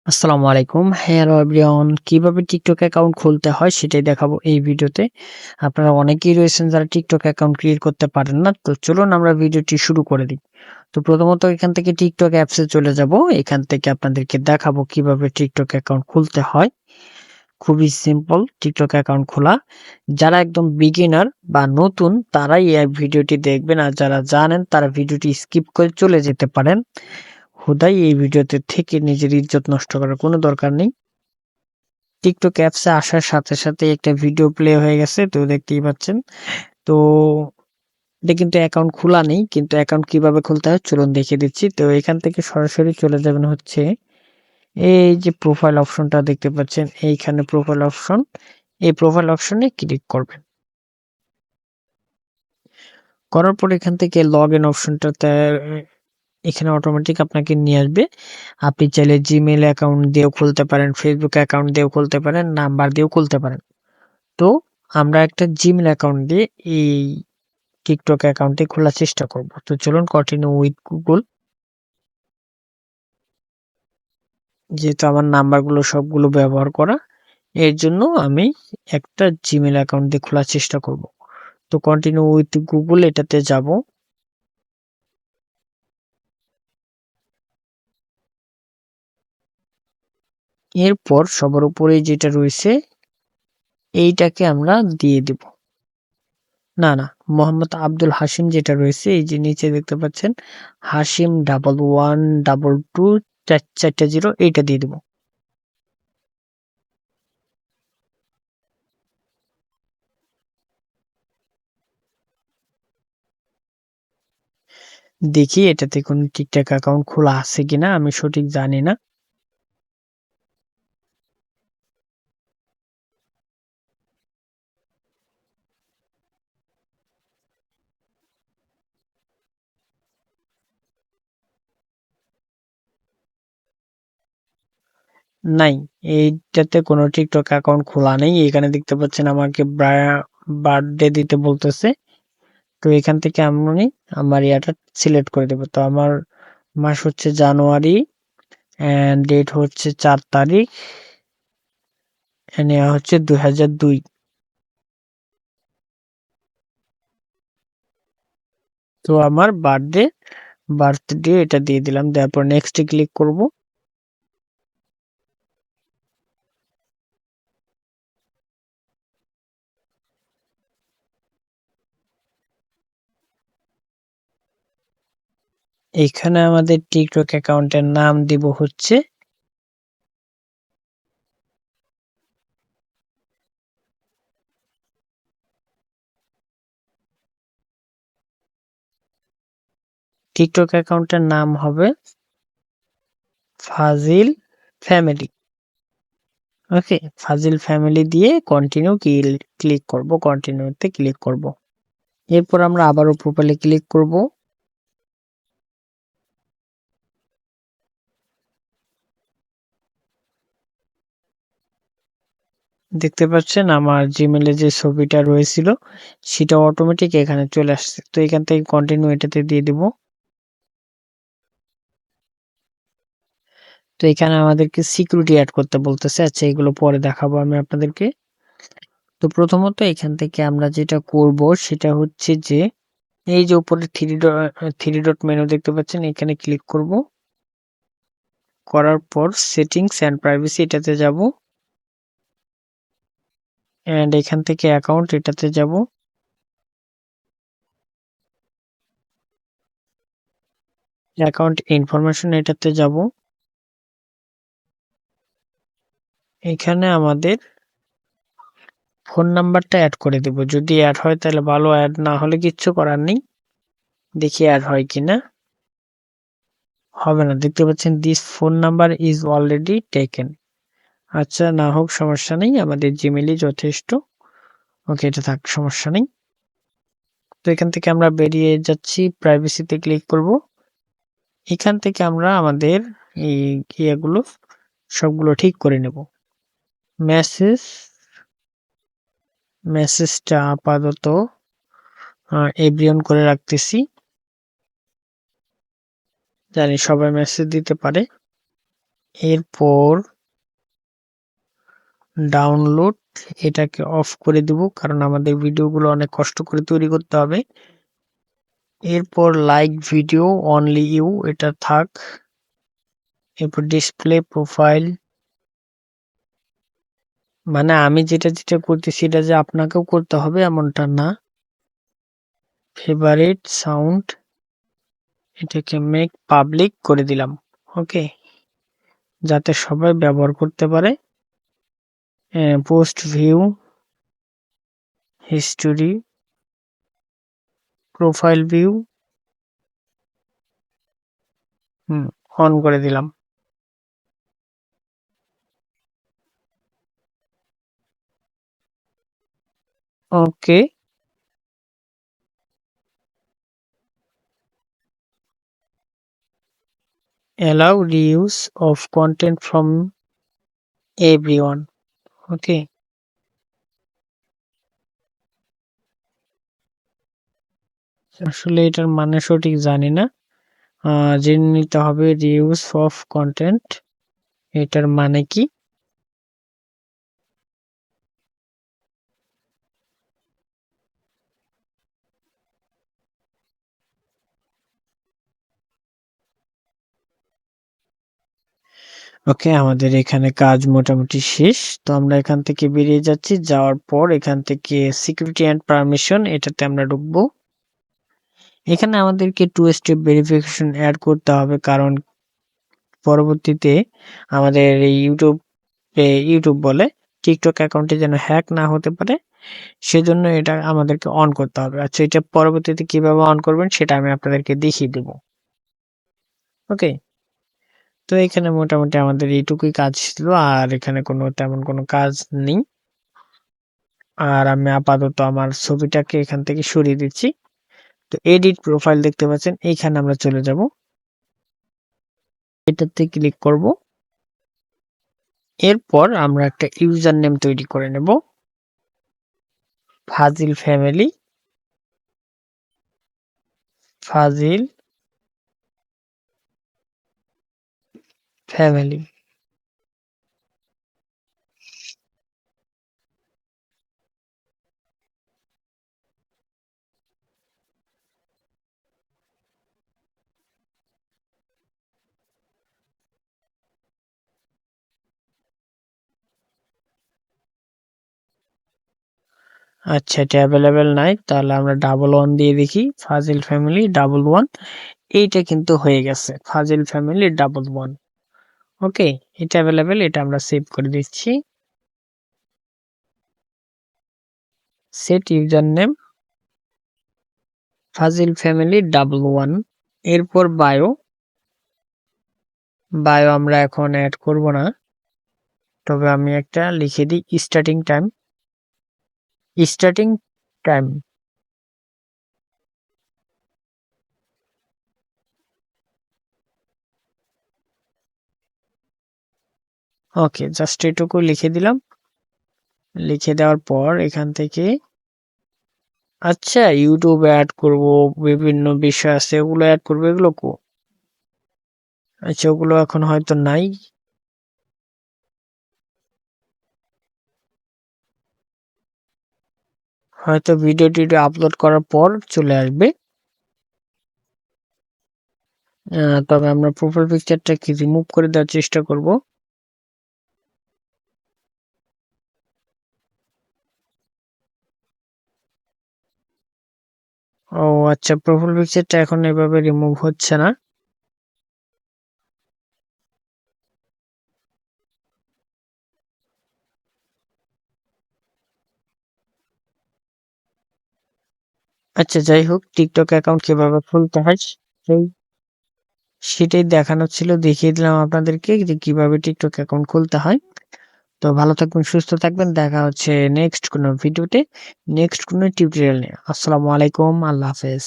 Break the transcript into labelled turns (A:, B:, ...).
A: আসসালামু আলাইকুম। Hello everyone, কিভাবে টিকটক অ্যাকাউন্ট খুলতে হয় সেটাই দেখাবো এই ভিডিওতে। আপনারা অনেকেই রয়েছেন যারা টিকটক অ্যাকাউন্ট ক্রিয়েট করতে পারেন না। তো চলুন আমরা ভিডিওটি শুরু করে দিই। তো প্রথমত এখান থেকে টিকটক অ্যাপসে চলে যাব। এখান থেকে আপনাদেরকে দেখাবো কিভাবে টিকটক অ্যাকাউন্ট খুলতে হয়। খুবই সিম্পল টিকটক অ্যাকাউন্ট খোলা। যারা একদম বিগিনার বা নতুন তারাই এই ভিডিওটি দেখবেন, আর যারা জানেন তারা ভিডিওটি স্কিপ করে চলে যেতে পারেন। হুদাই এই ভিডিওতে থেকে নিজের ইজ্জত নষ্ট করার কোনো দরকার নেই। টিকটক অ্যাপসে আসার সাথে সাথে একটা ভিডিও প্লে হয়ে গেছে, তো দেখতেই পাচ্ছেন। তো এটা কিন্তু অ্যাকাউন্ট খোলা নেই, কিন্তু অ্যাকাউন্ট কিভাবে খুলতে হয় চলুন দেখিয়ে দিচ্ছি। তো এখান থেকে সরাসরি চলে যাবেন হচ্ছে এই যে প্রোফাইল অপশনটা দেখতে পাচ্ছেন, এইখানে প্রোফাইল অপশন, এই প্রোফাইল অপশনে ক্লিক করবেন। করার পর এখান থেকে লগ ইন অপশনটাতে এখানে অটোমেটিক আপনাকে নিয়ে আসবে। আপনি চাইলে জিমেইল অ্যাকাউন্ট দিয়েও খুলতে পারেন, ফেসবুক অ্যাকাউন্ট দিয়েও খুলতে পারেন, নাম্বার দিয়েও খুলতে পারেন। তো আমরা একটা জিমেইল অ্যাকাউন্ট দিয়ে এই টিকটক অ্যাকাউন্টটি খোলার চেষ্টা করব। তো চলুন কন্টিনিউ উইথ গুগল। যেহেতু আমার নাম্বারগুলো সবগুলো ব্যবহার করা, এর জন্য আমি একটা জিমেইল অ্যাকাউন্ট দিয়ে খোলার চেষ্টা করব। তো কন্টিনিউ উইথ গুগল এটাতে যাব। এরপর সবার উপরে যেটা রয়েছে এইটাকে আমরা দিয়ে দিব। না, মোহাম্মদ আব্দুল হাশিম যেটা রয়েছে এই যে নিচে দেখতে পাচ্ছেন হাশিম 1112 চারটা জিরো, এইটা দিয়ে দিব। দেখি এটাতে কোনো টিকটক অ্যাকাউন্ট খোলা আছে কিনা, আমি সঠিক জানি না। নাই, এইটাতে কোনো টিকটক অ্যাকাউন্ট খোলা নেই। এখানে দেখতে পাচ্ছেন আমাকে বার্থডে দিতে বলতেছে। তো এখান থেকে আমি আমার ইয়াটা সিলেক্ট করে দেবো। তো আমার মাস হচ্ছে জানুয়ারি, এন্ড ডেট হচ্ছে 4 তারিখ, নেওয়া হচ্ছে 2002। তো আমার বার্থডে এটা দিয়ে দিলাম, দেওয়ার পর নেক্সট ক্লিক করব। এখানে আমাদের টিকটক অ্যাকাউন্টের নাম দিব হচ্ছে টিকটক অ্যাকাউন্টের নাম হবে ফাজিল ফ্যামিলি। ওকে, ফাজিল ফ্যামিলি দিয়ে কন্টিনিউ ক্লিক করব, কন্টিনিউতে ক্লিক করব। এরপর আমরা আবারও প্রোফাইলে ক্লিক করব। দেখতে পাচ্ছেন আমার জিমেলে যে ছবিটা রয়েছিল সেটা অটোমেটিক এখানে চলে আসছে। তো এখান থেকে কন্টিনিউ এটাতে দিয়ে দিব। তো এখানে আমাদেরকে সিকিউরিটি অ্যাড করতে বলতেছে। আচ্ছা, এগুলো পরে দেখাবো আমি আপনাদেরকে। তো প্রথমত এখান থেকে আমরা যেটা করব সেটা হচ্ছে যে এই যে উপরে থ্রি ডট মেনু দেখতে পাচ্ছেন, এখানে ক্লিক করব। করার পর সেটিংস এন্ড প্রাইভেসি এটাতে যাব, এন্ড এখান থেকে অ্যাকাউন্ট এটাতে যাব। অ্যাকাউন্ট ইনফরমেশন এটাতে যাব। এখানে আমাদের ফোন নাম্বারটা অ্যাড করে দেব। যদি অ্যাড হয় তাহলে ভালো, অ্যাড না হলে কিচ্ছু করার নেই। দেখি অ্যাড হয় কিনা। হবে না, দেখতে পাচ্ছেন this phone number is already taken. আচ্ছা, না হোক, সমস্যা নেই, আমাদের জিমেলই যথেষ্ট। ওকে, এটা থাক, সমস্যা নেই। তো এখান থেকে আমরা বেরিয়ে যাচ্ছি, প্রাইভেসিতে ক্লিক করব। এখান থেকে আমরা আমাদের এই ইয়েগুলো সবগুলো ঠিক করে নেব। মেসেজ মেসেজটা আপাতত এভরিওন করে রাখতেছি, জানি সবাই মেসেজ দিতে পারে। এরপর ডাউনলোড এটাকে অফ করে দিব, কারণ আমাদের ভিডিওগুলো অনেক কষ্ট করে তৈরি করতে হবে। এরপর লাইক ভিডিও অনলি ইউ এটা থাক। এরপর ডিসপ্লে প্রোফাইল, মানে আমি যেটা যেটা করতেছি এটা যে আপনাকেও করতে হবে এমনটা না। ফেভারিট সাউন্ড এটাকে মেক পাবলিক করে দিলাম। ওকে, যাতে সবাই ব্যবহার করতে পারে। Post view history profile view on করে দিলাম। ওকে, allow reuse of content from everyone. ওকে, আসলে এটার মানে সঠিক জানি না, জেনে নিতে হবে রিউজ অফ কন্টেন্ট এটার মানে কি। ওকে, আমাদের এখানে কাজ মোটামুটি শেষ। তো আমরা এখান থেকে বেরিয়ে যাচ্ছি, যাওয়ার পর এখান থেকে সিকিউরিটি অ্যান্ড পারমিশন এটাতে আমরা ঢুকবো। এখানে আমাদেরকে 2 স্টেপ ভেরিফিকেশন অ্যাড করতে হবে, কারণ পরবর্তীতে আমাদের এই ইউটিউব বলে টিকটক অ্যাকাউন্টে যেন হ্যাক না হতে পারে, সেজন্য এটা আমাদেরকে অন করতে হবে। আচ্ছা, এটা পরবর্তীতে কিভাবে অন করবেন সেটা আমি আপনাদেরকে দেখিয়ে দেব। ওকে, তো এখানে মোটামুটি আমাদের এইটুকুই কাজ ছিল, আর এখানে তেমন কোনো কাজ নেই। আর আমি আপাতত আমার ছবিটাকে এখান থেকে সরিয়ে দিচ্ছি। তো এডিট প্রোফাইল দেখতে পাচ্ছেন, এইখানে আমরা চলে যাব, এটাতে ক্লিক করব। এরপর আমরা একটা ইউজার নেম তৈরি করে নেব, ফাজিল ফ্যামিলি। ফাজিল ফ্যামিলি। আচ্ছা, এটা অ্যাভেলেবেল নাই, তাহলে আমরা 111 দিয়ে দেখি। ফাজিল ফ্যামিলি 111, এইটা কিন্তু হয়ে গেছে, ফাজিল ফ্যামিলি 111। ওকে, এটা অ্যাভেলেবেল, এটা আমরা সেভ করে দিচ্ছি। সেট ইউজার নেম ফাজিল ফ্যামিলি 111। এরপর বায়ো আমরা এখন অ্যাড করব না, তবে আমি একটা লিখে দিই starting time. Starting time okay, just এটুকু লিখে দিলাম। লিখে দেওয়ার পর এখান থেকে আচ্ছা ইউটিউব অ্যাড করব, বিভিন্ন বিষয় আছে ওগুলো অ্যাড করবো, এগুলো আচ্ছা ওগুলো এখন হয়তো নাই, হয়তো ভিডিও টিডিও আপলোড করার পর চলে আসবে। তবে আমরা প্রোফাইল পিকচারটাকে রিমুভ করে দেওয়ার চেষ্টা করব। ও আচ্ছা, প্রোফাইল পিকচারটা এখন এভাবে রিমুভ হচ্ছে না। আচ্ছা, যাই হোক, টিকটক অ্যাকাউন্ট কিভাবে খুলতে হয় সেই সেটাই দেখানো ছিল, দেখিয়ে দিলাম আপনাদেরকে যে কিভাবে টিকটক অ্যাকাউন্ট খুলতে হয়। তো ভালো থাকবেন, সুস্থ থাকবেন, দেখা হচ্ছে নেক্সট কোনো ভিডিওতে, নেক্সট কোনো টিউটোরিয়াল নিয়ে। আসসালামু আলাইকুম, আল্লাহ হাফেজ।